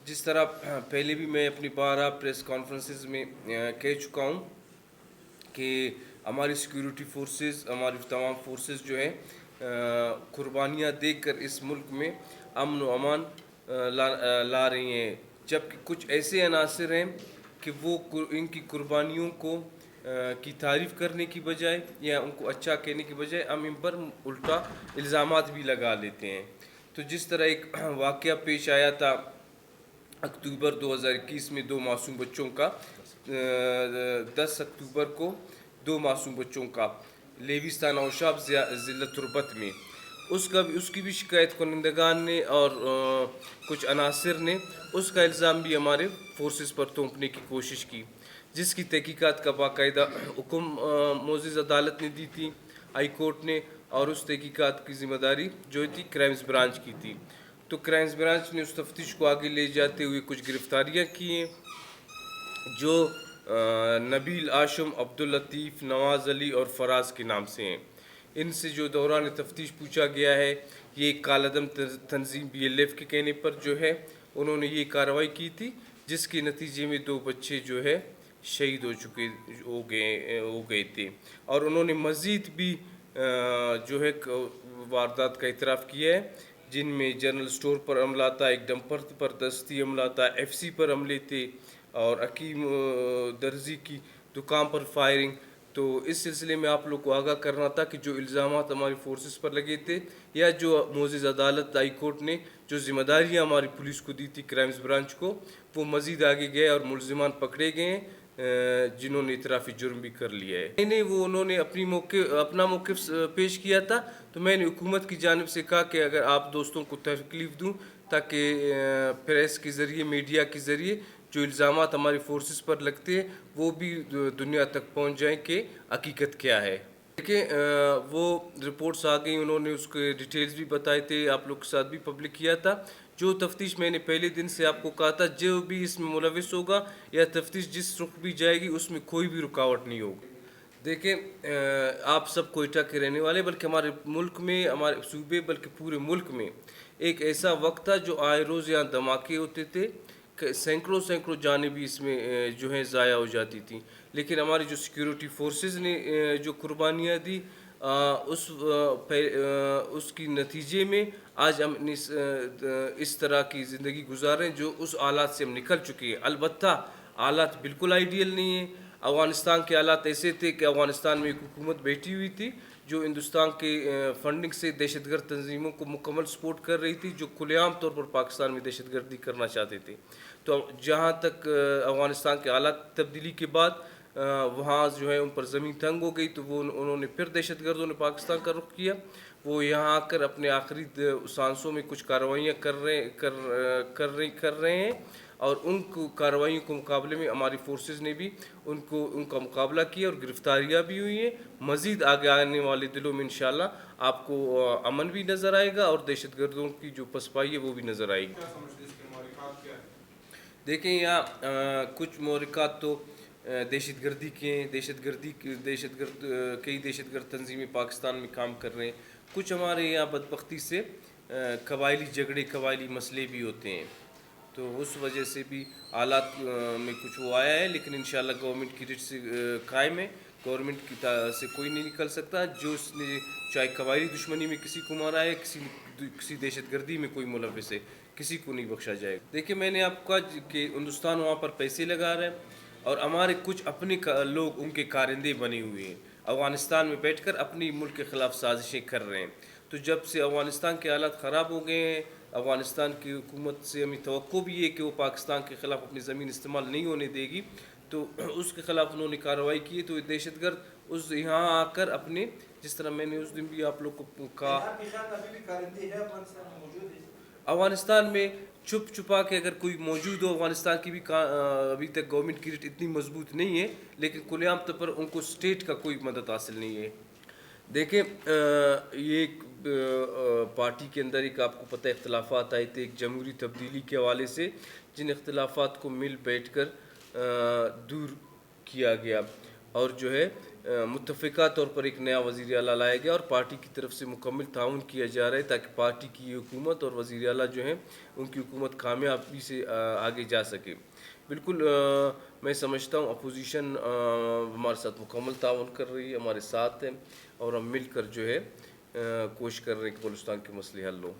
جس طرح پہلے بھی میں اپنی بارہ پریس کانفرنسز میں کہہ چکا ہوں کہ ہماری سیکیورٹی فورسز، ہماری تمام فورسز جو ہیں قربانیاں دے کر اس ملک میں امن و امان لا رہی ہیں، جبکہ کچھ ایسے عناصر ہیں کہ وہ ان کی قربانیوں کی تعریف کرنے کی بجائے یا ان کو اچھا کہنے کی بجائے ہم ان پر الٹا الزامات بھی لگا لیتے ہیں۔ تو جس طرح ایک واقعہ پیش آیا تھا اکتوبر 2021 میں دو معصوم بچوں کا، 10 اکتوبر کو دو معصوم بچوں کا لیوستان اوشاب ضلع تربت میں، اس کی بھی شکایت کنندگان نے اور کچھ عناصر نے اس کا الزام بھی ہمارے فورسز پر تھوپنے کی کوشش کی، جس کی تحقیقات کا باقاعدہ حکم معزز عدالت نے دی تھی، ہائی کورٹ نے، اور اس تحقیقات کی ذمہ داری جو تھی کرائمز برانچ کی تھی۔ تو کرائمز برانچ نے اس تفتیش کو آگے لے جاتے ہوئے کچھ گرفتاریاں کی ہیں جو نبیل آشم، عبداللطیف، نواز علی اور فراز کے نام سے ہیں۔ ان سے جو دوران تفتیش پوچھا گیا ہے، یہ ایک کالعدم تنظیم BLF کے کہنے پر جو ہے انہوں نے یہ کارروائی کی تھی، جس کے نتیجے میں دو بچے جو ہے شہید ہو گئے تھے، اور انہوں نے مزید بھی جو ہے واردات کا اعتراف کیا ہے، جن میں جنرل سٹور پر حملہ تھا، ایک ڈمپر پر دستی حملہ تھا، FC پر حملے تھے، اور حکیم درزی کی دکان پر فائرنگ۔ تو اس سلسلے میں آپ لوگ کو آگاہ کرنا تھا کہ جو الزامات ہماری فورسز پر لگے تھے یا جو معزز عدالت ہائی کورٹ نے جو ذمہ داریاں ہماری پولیس کو دی تھی، کرائمز برانچ کو، وہ مزید آگے گئے اور ملزمان پکڑے گئے ہیں جنہوں نے اعتراف جرم بھی کر لیا ہے۔ انہوں نے اپنا موقف پیش کیا تھا، تو میں نے حکومت کی جانب سے کہا کہ اگر آپ دوستوں کو تکلیف دوں تاکہ پریس کے ذریعے، میڈیا کے ذریعے جو الزامات ہماری فورسز پر لگتے ہیں وہ بھی دنیا تک پہنچ جائیں کہ حقیقت کیا ہے۔ دیکھیں وہ رپورٹس آ گئیں، انہوں نے اس کے ڈیٹیلز بھی بتائے تھے، آپ لوگ کے ساتھ بھی پبلک کیا تھا۔ جو تفتیش میں نے پہلے دن سے آپ کو کہا تھا، جو بھی اس میں ملوث ہوگا یا تفتیش جس رخ بھی جائے گی اس میں کوئی بھی رکاوٹ نہیں ہوگی۔ دیکھیں آپ سب کوئٹہ کے رہنے والے، بلکہ ہمارے ملک میں، ہمارے صوبے بلکہ پورے ملک میں ایک ایسا وقت تھا جو آئے روز یہاں دھماکے ہوتے تھے، سینکڑوں جانیں بھی اس میں جو ہیں ضائع ہو جاتی تھیں، لیکن ہماری جو سیکیورٹی فورسز نے جو قربانیاں دی اس کی نتیجے میں آج ہم اس طرح کی زندگی گزار رہے ہیں جو اس حالات سے ہم نکل چکے ہیں۔ البتہ حالات بالکل آئیڈیل نہیں ہیں۔ افغانستان کے حالات ایسے تھے کہ افغانستان میں ایک حکومت بیٹھی ہوئی تھی جو ہندوستان کے فنڈنگ سے دہشت گرد تنظیموں کو مکمل سپورٹ کر رہی تھی، جو کھلے عام طور پر پاکستان میں دہشت گردی کرنا چاہتے تھے۔ تو جہاں تک افغانستان کے حالات تبدیلی کے بعد وہاں جو ہے ان پر زمین تنگ ہو گئی، تو انہوں نے پھر دہشت گردوں نے پاکستان کا رخ کیا۔ وہ یہاں آ کر اپنے آخری سانسوں میں کچھ کارروائیاں کر رہے ہیں، اور ان کو کارروائیوں کے مقابلے میں ہماری فورسز نے بھی ان کا مقابلہ کیا اور گرفتاریاں بھی ہوئی ہیں۔ مزید آگے آنے والے دنوں میں انشاءاللہ آپ کو امن بھی نظر آئے گا اور دہشت گردوں کی جو پسپائی ہے وہ بھی نظر آئے گی۔ دیکھیں یہاں کچھ محرکات تو دہشت گردی کے ہیں، کئی دہشت گرد تنظیمیں پاکستان میں کام کر رہے ہیں، کچھ ہمارے یہاں بدبختی سے قبائلی جھگڑے، قبائلی مسئلے بھی ہوتے ہیں، تو اس وجہ سے بھی حالات میں کچھ وہ آیا ہے، لیکن انشاءاللہ گورنمنٹ کی رٹ سے قائم ہے، گورنمنٹ کی سے کوئی نہیں نکل سکتا۔ جو اس نے چاہے قبائلی دشمنی میں کسی کو مارا ہے، کسی دہشت گردی میں کوئی ملوث ہے، کسی کو نہیں بخشا جائے گا۔ دیکھیں میں نے آپ کو کہا کہ ہندوستان وہاں پر پیسے لگا رہا ہے، اور ہمارے کچھ اپنے لوگ ان کے کارندے بنے ہوئے ہیں، افغانستان میں بیٹھ کر اپنی ملک کے خلاف سازشیں کر رہے ہیں۔ تو جب سے افغانستان کے حالات خراب ہو گئے ہیں، افغانستان کی حکومت سے ہمیں توقع بھی ہے کہ وہ پاکستان کے خلاف اپنی زمین استعمال نہیں ہونے دے گی، تو اس کے خلاف انہوں نے کارروائی کی ہے۔ تو دہشت گرد یہاں آ کر اپنے، جس طرح میں نے اس دن بھی آپ لوگ کو کہا، افغانستان میں چھپ چھپا کے اگر کوئی موجود ہو، افغانستان کی بھی ابھی تک گورنمنٹ کی ریٹ اتنی مضبوط نہیں ہے، لیکن کھلے عام طور پر ان کو اسٹیٹ کا کوئی مدد حاصل نہیں ہے۔ دیکھیں یہ ایک پارٹی کے اندر ایک آپ کو پتہ اختلافات آئے تھے ایک جمہوری تبدیلی کے حوالے سے، جن اختلافات کو مل بیٹھ کر دور کیا گیا، اور جو ہے متفقہ طور پر ایک نیا وزیر اعلیٰ لایا گیا اور پارٹی کی طرف سے مکمل تعاون کیا جا رہا ہے تاکہ پارٹی کی حکومت اور وزیر اعلیٰ جو ہیں ان کی حکومت کامیابی سے آگے جا سکے. بالکل میں سمجھتا ہوں اپوزیشن ہمارے ساتھ مکمل تعاون کر رہی ہے, ہمارے ساتھ ہے, اور ہم مل کر جو ہے کوشش کر رہے ہیں کہ بلوچستان کے مسئلے حل ہوں.